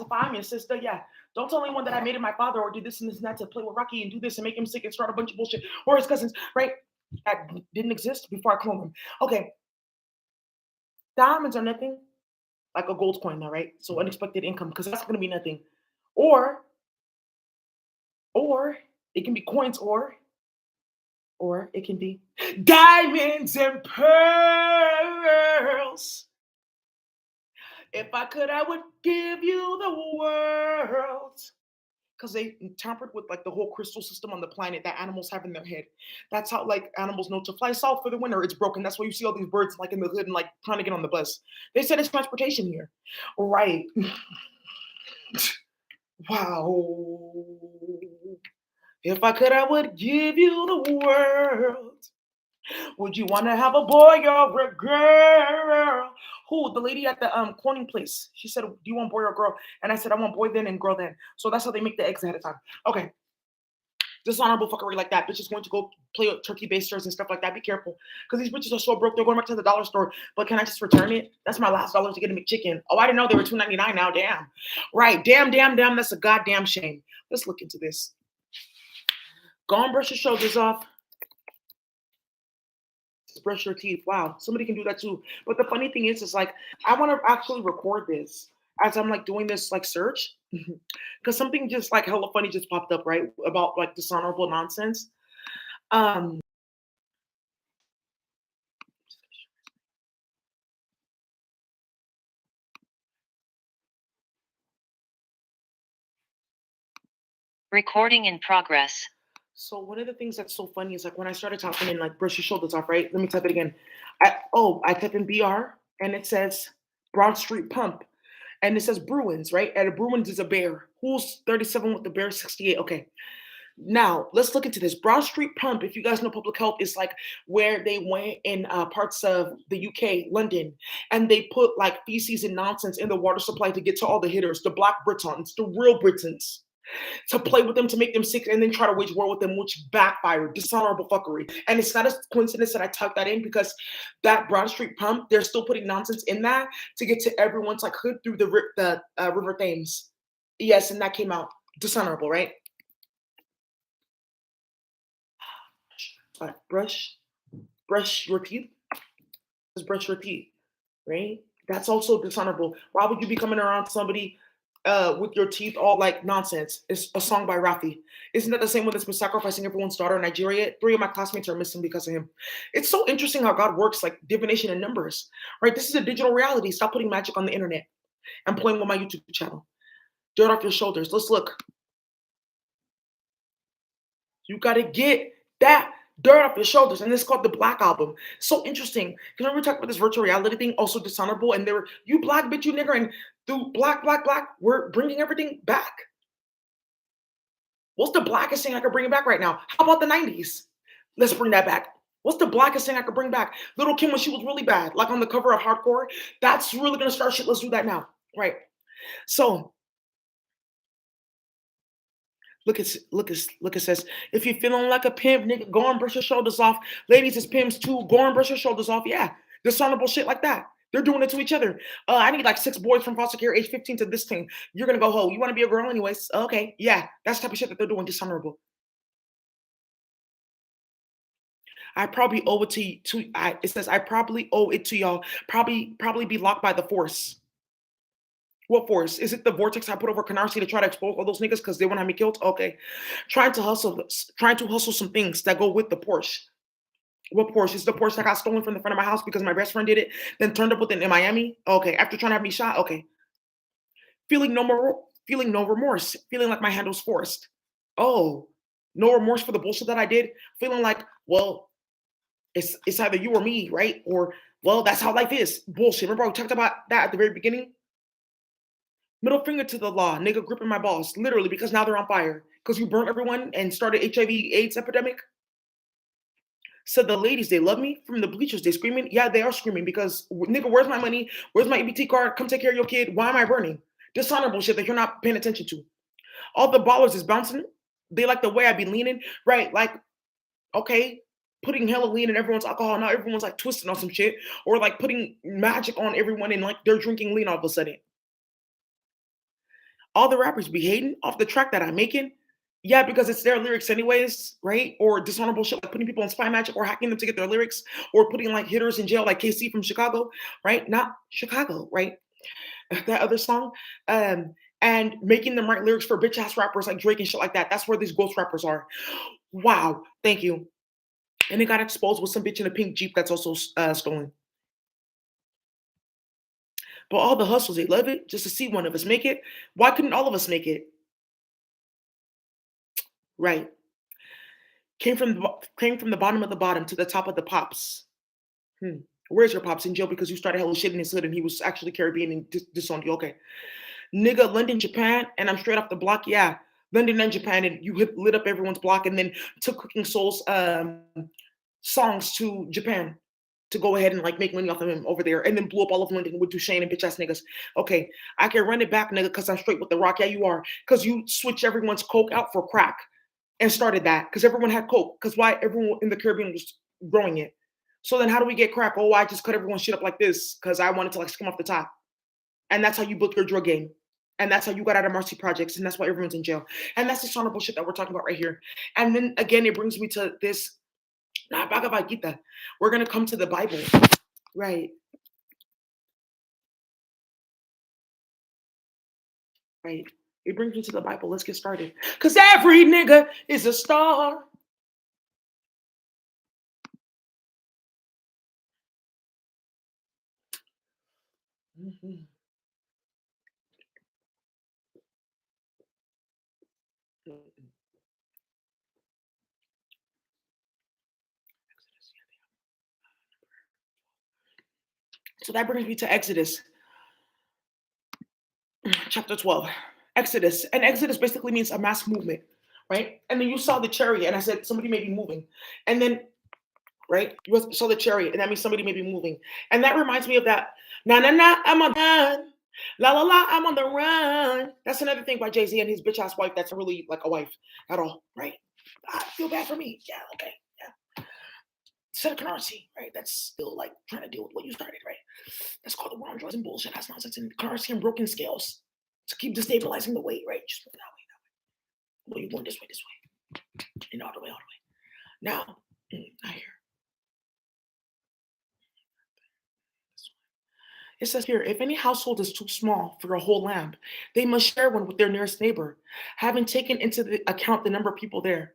if I'm your sister. Yeah. Don't tell anyone that I made it my father or did this and this and that to play with Rocky and do this and make him sick and start a bunch of bullshit. Or his cousins, right? That didn't exist before I cloned them. Okay. Diamonds are nothing like a gold coin, though, right? So unexpected income, because that's gonna be nothing. Or it can be coins, or it can be diamonds and pearls. If I could, I would give you the world. Because they tampered with like the whole crystal system on the planet that animals have in their head. That's how like animals know to fly south for the winter. It's broken. That's why you see all these birds like in the hood and like trying to get on the bus. They said it's transportation here. Right. Wow. If I could, I would give you the world. Would you want to have a boy or a girl? Who? The lady at the cloning place. She said, "Do you want boy or girl?" And I said, "I want boy then and girl then." So that's how they make the eggs ahead of time. Okay. Dishonorable fuckery like that. Bitches going to go play with turkey basters and stuff like that. Be careful. Because these bitches are so broke, they're going back to the dollar store. But can I just return it? That's my last dollar to get a McChicken. Oh, I didn't know they were $2.99 now. Damn. Right. Damn. That's a goddamn shame. Let's look into this. Go and brush your shoulders off. Brush your teeth. Wow, somebody can do that too. But the funny thing is like I want to actually record this as I'm like doing this like search because something just like hella funny just popped up right about like dishonorable nonsense. Recording in progress. So one of the things that's so funny is like when I started talking and like brush your shoulders off, right? Let me type it again. I type in BR and it says Broad Street Pump. And it says Bruins, right? And a Bruins is a bear. Who's 37 with the bear 68? Okay. Now, let's look into this. Broad Street Pump, if you guys know public health, is like where they went in parts of the UK, London, and they put like feces and nonsense in the water supply to get to all the hitters, the Black Britons, the real Britons, to play with them, to make them sick, and then try to wage war with them, which backfired. Dishonorable fuckery. And it's not a coincidence that I tucked that in because that Broad Street Pump, they're still putting nonsense in that to get to everyone's like hood through the River Thames. Yes, and that came out. Dishonorable, right? Brush your teeth. Just brush your teeth, right? That's also dishonorable. Why would you be coming around somebody with your teeth all like nonsense? It's a song by Rafi. Isn't that the same one that's been sacrificing everyone's daughter in Nigeria? 3 of my classmates are missing because of him. It's so interesting how God works, like divination and numbers, right? This is a digital reality. Stop putting magic on the internet and playing with my YouTube channel. Dirt off your shoulders. Let's look. You got to get that dirt off your shoulders. And it's called the Black Album. So interesting. Because when we talk about this virtual reality thing, also dishonorable, and they were, you black bitch, you nigger, and through black, black, black, we're bringing everything back. What's the blackest thing I could bring back right now? How about the 90s? Let's bring that back. What's the blackest thing I could bring back? Little Kim when she was really bad, like on the cover of Hardcore. That's really gonna start shit. Let's do that now. Right. So look at says, if you're feeling like a pimp, nigga, go and brush your shoulders off. Ladies is pimps too. Go and brush your shoulders off. Yeah. Dishonorable shit like that. They're doing it to each other. I need like 6 boys from foster care, age 15 to this thing. You're gonna go, ho, you want to be a girl anyways? Okay, yeah, that's the type of shit that they're doing. Dishonorable. I probably owe it it says I probably owe it to y'all. Probably be locked by the force. What force? Is it the vortex I put over Canarsie to try to expose all those niggas because they want to have me killed? Okay. Trying to hustle some things that go with the Porsche. What Porsche? Is the Porsche that got stolen from the front of my house because my best friend did it, then turned up with it in Miami? Okay. After trying to have me shot? Okay. Feeling no remorse. Feeling like my hand was forced. Oh, no remorse for the bullshit that I did. Feeling like, well, it's either you or me, right? Or, well, that's how life is. Bullshit. Remember we talked about that at the very beginning? Middle finger to the law, nigga gripping my balls, literally, because now they're on fire. Because you burnt everyone and started HIV/AIDS epidemic. Said the ladies, they love me. From the bleachers, they screaming. Yeah, they are screaming because, nigga, where's my money? Where's my EBT card? Come take care of your kid. Why am I burning? Dishonorable shit that you're not paying attention to. All the ballers is bouncing. They like the way I be leaning. Right, like, okay, putting hella lean in everyone's alcohol. Now everyone's like twisting on some shit. Or like putting magic on everyone and like they're drinking lean all of a sudden. All the rappers be hating off the track that I'm making. Yeah, because it's their lyrics anyways, right? Or dishonorable shit like putting people on spy magic or hacking them to get their lyrics or putting like hitters in jail like KC from Chicago, right? Not Chicago, right? That other song. And making them write lyrics for bitch ass rappers like Drake and shit like that. That's where these ghost rappers are. Wow, thank you. And it got exposed with some bitch in a pink Jeep that's also stolen. But all the hustles, they love it just to see one of us make it. Why couldn't all of us make it? Right. Came from the bottom of the bottom to the top of the pops. Where's your pops? In jail because you started hella shit in his hood and he was actually Caribbean and disowned you. Okay. Nigga, London, Japan, and I'm straight off the block. Yeah. London and Japan, and you lit up everyone's block and then took Cooking Soul's songs to Japan to go ahead and like make money off of him over there and then blew up all of London with Duchesne and bitch ass niggas. Okay, I can run it back, nigga, because I'm straight with the rock. Yeah, you are. Because you switch everyone's coke out for crack and started that because everyone had coke. Because why everyone in the Caribbean was growing it. So then how do we get crack? Oh, I just cut everyone's shit up like this because I wanted to like skim off the top. And that's how you built your drug game. And that's how you got out of Marcy Projects. And that's why everyone's in jail. And that's the dishonorable shit that we're talking about right here. And then again, it brings me to this. Bhagavad-Gita. We're going to come to the Bible. Right. Right. It brings me to the Bible. Let's get started. Because every nigga is a star. Mm-hmm. So that brings me to Exodus chapter 12. Exodus. And Exodus basically means a mass movement, right? And then you saw the chariot, and I said somebody may be moving. And then, right, you saw the chariot, and that means somebody may be moving. And that reminds me of that, na na na, I'm on the run. La la la, I'm on the run. That's another thing by Jay-Z and his bitch ass wife that's really like a wife at all, right? I feel bad for me. Yeah, okay. Set of Canarsie, right? That's still like trying to deal with what you started, right? That's called the wrong drugs and bullshit. That's nonsense. And Canarsie and broken scales to keep destabilizing the weight, right? Just move that way. Well, you're going this way, and all the way. Now, I hear. It says here, if any household is too small for a whole lamb, they must share one with their nearest neighbor, having taken into the account the number of people there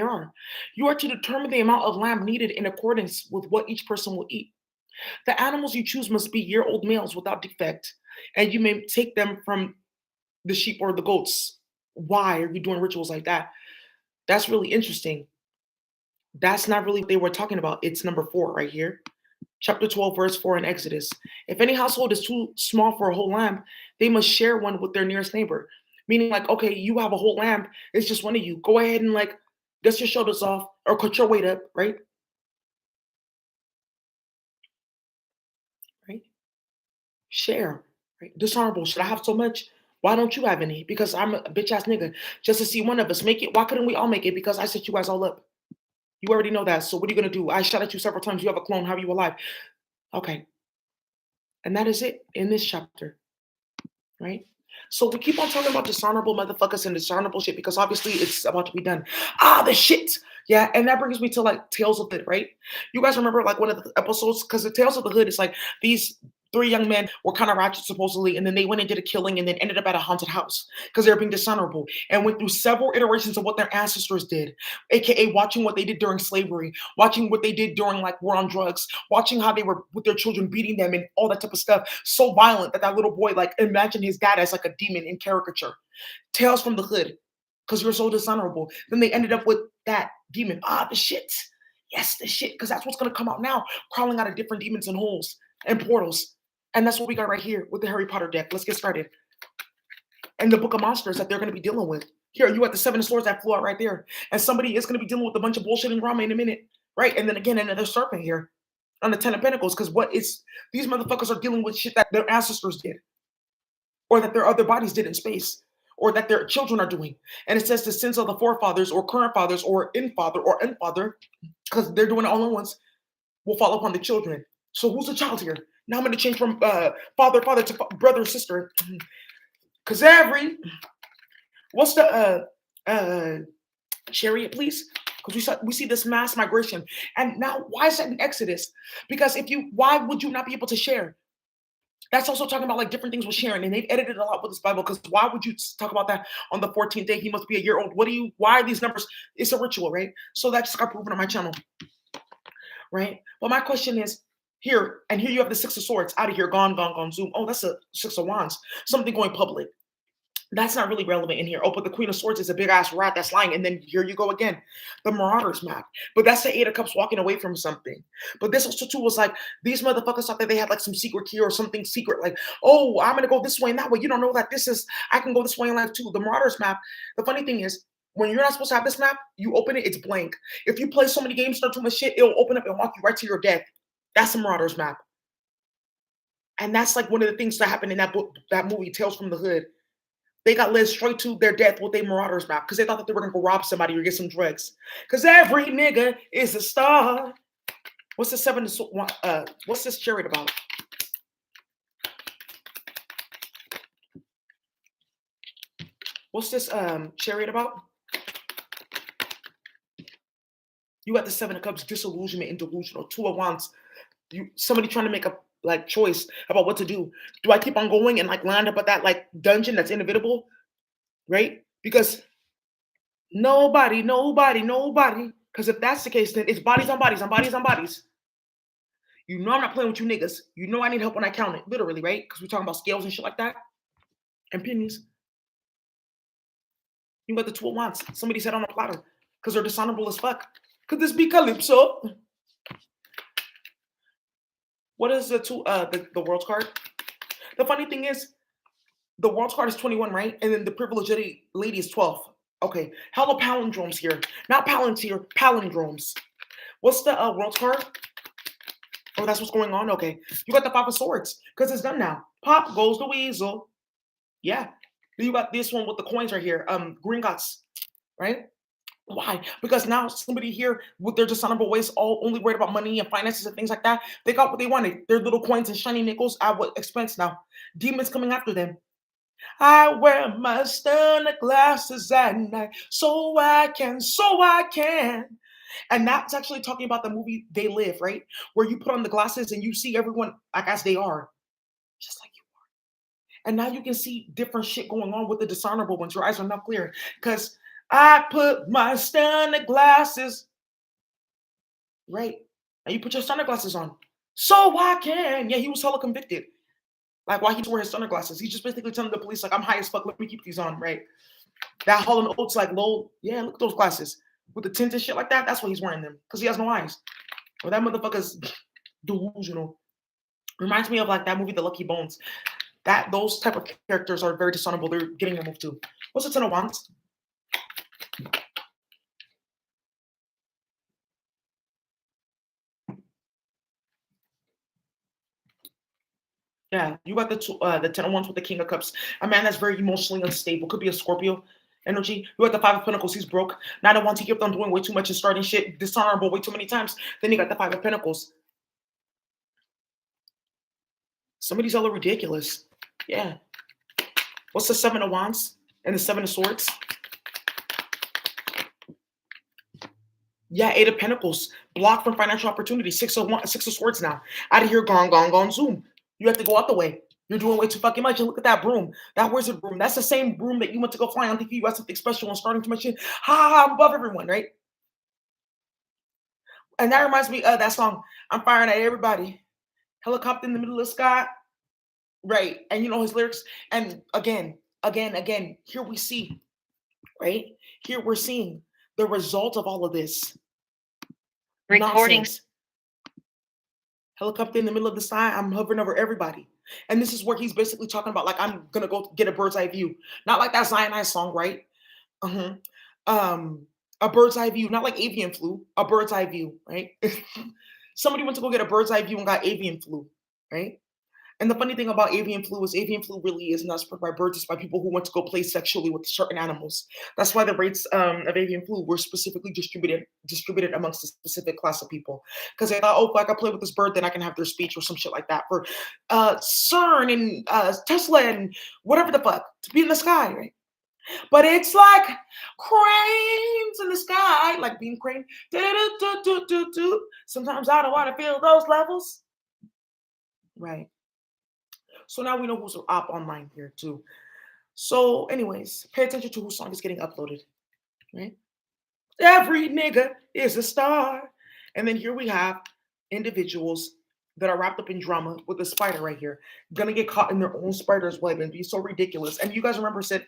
are. You are to determine the amount of lamb needed in accordance with what each person will eat. The animals you choose must be year-old males without defect, and you may take them from the sheep or the goats. Why are you doing rituals like that? That's really interesting. That's not really what they were talking about. It's number 4 right here. Chapter 12, verse 4 in Exodus. If any household is too small for a whole lamb, they must share one with their nearest neighbor. Meaning, like, okay, you have a whole lamb, it's just one of you. Go ahead and like dust your shoulders off or cut your weight up, right? Right? Share. Right? Dishonorable. Should I have so much? Why don't you have any? Because I'm a bitch ass nigga. Just to see one of us make it. Why couldn't we all make it? Because I set you guys all up. You already know that. So what are you gonna do? I shot at you several times. You have a clone. How are you alive? Okay. And that is it in this chapter. Right? So we keep on talking about dishonorable motherfuckers and dishonorable shit because obviously it's about to be done. Ah, the shit. Yeah, and that brings me to like Tales of the Hood, right? You guys remember like one of the episodes? Because the Tales of the Hood is like these 3 young men were kind of ratchet supposedly, and then they went and did a killing and then ended up at a haunted house because they were being dishonorable and went through several iterations of what their ancestors did, aka watching what they did during slavery, watching what they did during like war on drugs, watching how they were with their children beating them and all that type of stuff. So violent that that little boy like imagined his dad as like a demon in caricature. Tales from the Hood, because you're so dishonorable. Then they ended up with that demon. Ah, the shit. Yes, the shit, because that's what's gonna come out now, crawling out of different demons and holes and portals. And that's what we got right here with the Harry Potter deck. Let's get started. And the Book of Monsters that they're gonna be dealing with. Here, you got the 7 of Swords that flew out right there. And somebody is gonna be dealing with a bunch of bullshit and drama in a minute. Right? And then again, another serpent here on the 10 of Pentacles, because what is these motherfuckers are dealing with shit that their ancestors did, or that their other bodies did in space, or that their children are doing. And it says the sins of the forefathers, or current fathers, or in-father, or unfather, because they're doing it all at once, will fall upon the children. So who's the child here? Now I'm going to change from father to brother sister, because what's the chariot, please? Because we see this mass migration, and now why is that in Exodus? Because why would you not be able to share? That's also talking about like different things with sharing, and they've edited a lot with this Bible. Because why would you talk about that on the 14th day? He must be a year old. Why are these numbers? It's a ritual, right? So that just got proven on my channel, right? But my question is, here you have the 6 of Swords out of here, gone, zoom. Oh, that's a 6 of Wands, something going public. That's not really relevant in here. Oh, but the Queen of Swords is a big ass rat that's lying. And then here you go again, the Marauders map. But that's the 8 of Cups walking away from something. But this also too was like these motherfuckers thought that they had like some secret key or something secret. Like, oh, I'm gonna go this way and that way. You don't know that I can go this way in life too. The Marauders map. The funny thing is, when you're not supposed to have this map, you open it, it's blank. If you play so many games, start too much shit, it'll open up and walk you right to your death. That's the Marauders map. And that's like one of the things that happened in that book, that movie, Tales from the Hood. They got led straight to their death with a Marauders map because they thought that they were gonna go rob somebody or get some drugs. Because every nigga is a star. What's the what's this chariot about? What's this chariot about? You got the 7 of Cups, disillusionment and delusional. 2 of Wands. Somebody trying to make a like choice about what to do. Do I keep on going and like land up at that like dungeon that's inevitable, right? Because nobody. Because if that's the case, then it's bodies on bodies on bodies on bodies. You know I'm not playing with you niggas. You know I need help when I count it, literally, right? Because we're talking about scales and shit like that, and pennies. You got the 2 of Wands. Somebody said on a platter because they're dishonorable as fuck. Could this be Calypso? What is the World's card? The funny thing is, the World's card is 21, right? And then the privileged lady is 12. Okay, hella palindromes here. Not palantir, palindromes. What's the World's card? Oh, that's what's going on? Okay. You got the 5 of Swords, because it's done now. Pop goes the weasel. Yeah. Then you got this one with the coins right here. Gringotts, right? Why? Because now somebody here with their dishonorable ways, all only worried about money and finances and things like that, they got what they wanted. Their little coins and shiny nickels at what expense now? Demons coming after them. I wear my stunner glasses at night so I can. And that's actually talking about the movie They Live, right? Where you put on the glasses and you see everyone like as they are, just like you are. And now you can see different shit going on with the dishonorable ones. Your eyes are not clear because I put my stunner glasses, right? And you put your stunner glasses on so I can. Yeah, he was hella convicted. Like, why he wear his sunglasses? He's just basically telling the police, like, I'm high as fuck, let me keep these on, right? That Hall and Oates, like, low, yeah, look at those glasses. With the tint and shit like that, that's why he's wearing them. Because he has no eyes. Or that motherfucker's delusional. Reminds me of, like, that movie, The Lucky Bones. Those type of characters are very dishonorable. They're getting removed too. What's the Ten of Wands? Yeah, you got the Ten of Wands with the King of Cups. A man that's very emotionally unstable. Could be a Scorpio energy. You got the Five of Pentacles. He's broke. Nine of Wands. He kept on doing way too much and starting shit dishonorable way too many times. Then you got the Five of Pentacles. Somebody's all ridiculous. Yeah. What's the Seven of Wands and the Seven of Swords? Yeah, Eight of Pentacles. Blocked from financial opportunity. Six of Swords now. Out of here, gone, zoom. You have to go out the way. You're doing way too fucking much. And look at that broom. That wizard broom. That's the same broom that you went to go fly on TV. You got something special and starting too much shit. Ha, I'm above everyone, right? And that reminds me of that song, I'm firing at everybody. Helicopter in the middle of the sky. Right. And you know his lyrics. And again, here we see, right? Here we're seeing the result of all of this. Recording. Nonsense. Helicopter in the middle of the sky, I'm hovering over everybody. And this is where he's basically talking about, like, I'm gonna go get a bird's eye view. Not like that Zionite song, right? Uh-huh. A bird's eye view, not like avian flu, a bird's eye view, right? Somebody went to go get a bird's eye view and got avian flu, right? And the funny thing about avian flu is avian flu really is not spread by birds, it's by people who want to go play sexually with certain animals. That's why the rates of avian flu were specifically distributed amongst a specific class of people. Because they thought, oh, if I can play with this bird, then I can have their speech or some shit like that. For CERN and Tesla and whatever the fuck, to be in the sky, right? But it's like cranes in the sky, like being crane. Sometimes I don't want to feel those levels. Right. So now we know who's up online here too. So, anyways, pay attention to whose song is getting uploaded. Right? Every nigga is a star. And then here we have individuals that are wrapped up in drama with a spider right here, gonna get caught in their own spider's web and be so ridiculous. And you guys remember said,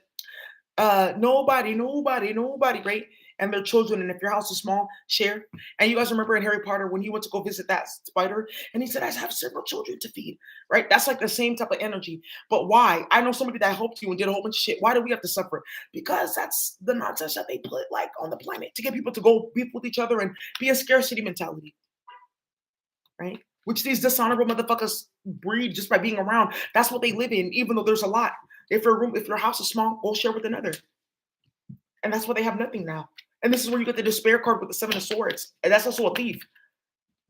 nobody, right? And their children. And if your house is small, share. And you guys remember in Harry Potter when he went to go visit that spider and he said, I have several children to feed, right? That's like the same type of energy. But why? I know somebody that helped you and did a whole bunch of shit. Why do we have to suffer? Because that's the nonsense that they put like on the planet to get people to go beef with each other and be a scarcity mentality, right? Which these dishonorable motherfuckers breed just by being around. That's what they live in, even though there's a lot. If your house is small, go share with another. And that's why they have nothing now. And this is where you get the despair card with the Seven of Swords. And that's also a thief.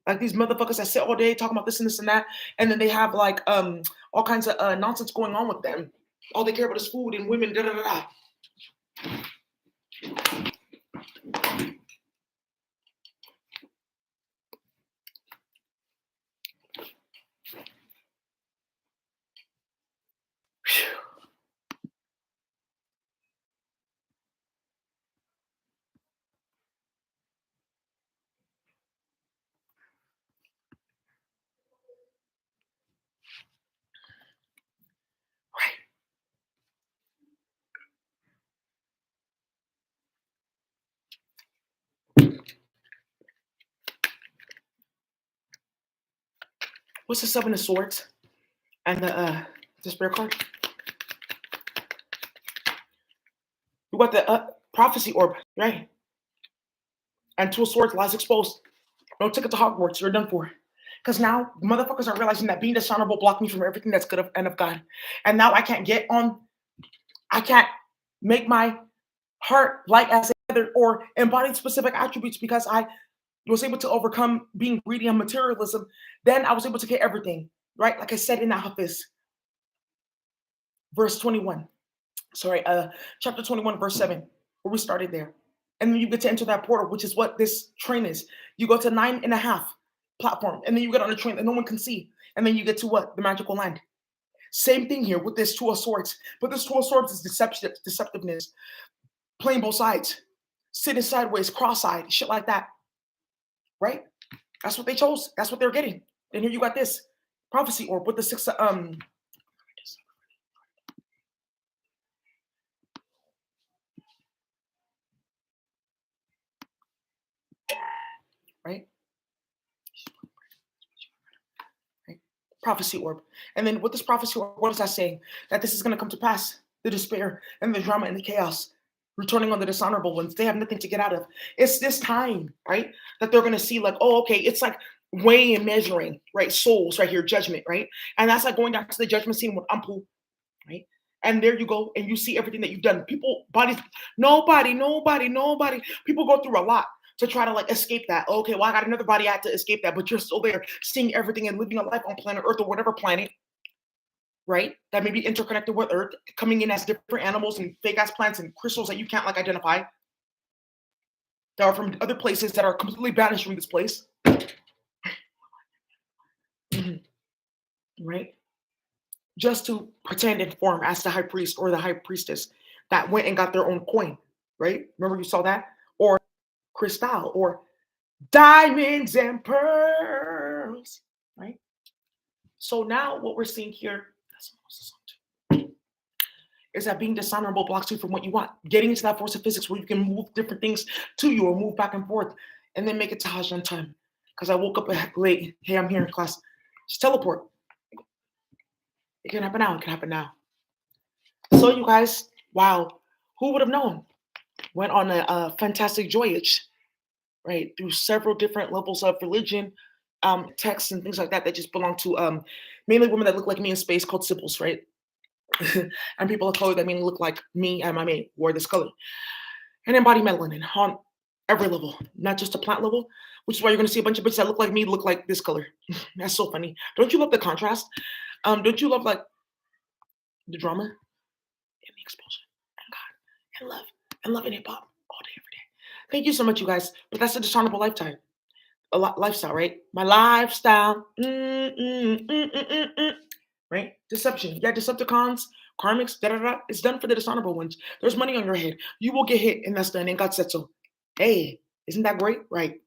Like these motherfuckers that sit all day talking about this and this and that. And then they have like all kinds of nonsense going on with them. All they care about is food and women, da da da da. What's the Seven of Swords? And the despair card? You got the prophecy orb, right? And Two of Swords lies exposed. No ticket to Hogwarts, you're done for. Because now motherfuckers are realizing that being dishonorable blocked me from everything that's good and of God. And now I can't make my heart light as other or embody specific attributes because I was able to overcome being greedy and materialism. Then I was able to get everything, right? Like I said in that Hafiz, verse 21. Sorry, chapter 21, verse 7, where we started there. And then you get to enter that portal, which is what this train is. You go to 9.5 platform, and then you get on a train that no one can see. And then you get to what? The magical land. Same thing here with this Two of Swords. But this Two of Swords is deceptiveness. Playing both sides. Sitting sideways, cross-eyed, shit like that. Right? That's what they chose. That's what they're getting. And here you got this prophecy orb with the prophecy orb. And then with this prophecy orb, what is that saying? That this is going to come to pass. The despair and the drama and the chaos returning on the dishonorable ones. They have nothing to get out of. It's this time, right? That they're going to see like, oh, okay, it's like weighing and measuring, right? Souls right here, judgment, right? And that's like going down to the judgment scene with Ampu, right? And there you go, and you see everything that you've done. People, bodies, nobody. People go through a lot to try to like escape that. Okay, well, I got another body, I had to escape that, but you're still there, seeing everything and living a life on planet Earth or whatever planet, right? That may be interconnected with Earth, coming in as different animals and fake ass plants and crystals that you can't like identify, that are from other places that are completely banished from this place, right? Just to pretend and form as the high priest or the high priestess that went and got their own coin, right? Remember you saw that? Or crystal or diamonds and pearls, right? So now what we're seeing here is that being dishonorable blocks you from what you want. Getting into that force of physics where you can move different things to you or move back and forth and then make it to Hajj on time. Because I woke up late. Hey, I'm here in class. Just teleport. It can happen now. It can happen now. So you guys, wow, who would have known? Went on a fantastic voyage, right? Through several different levels of religion, texts and things like that just belong to mainly women that look like me in space called sibyls, right? And people of color that mainly look like me and my mate wore this color. And embody melanin on every level, not just a plant level, which is why you're going to see a bunch of bitches that look like me look like this color. That's so funny. Don't you love the contrast? Don't you love like the drama and the explosion and God and love and love and hip hop all day, every day? Thank you so much, you guys. But that's a dishonorable lifetime. Lifestyle, right? My lifestyle. Right? Deception. Yeah, Decepticons, karmics, It's done for the dishonorable ones. There's money on your head. You will get hit, and that's done. And God said so. Hey, isn't that great? Right.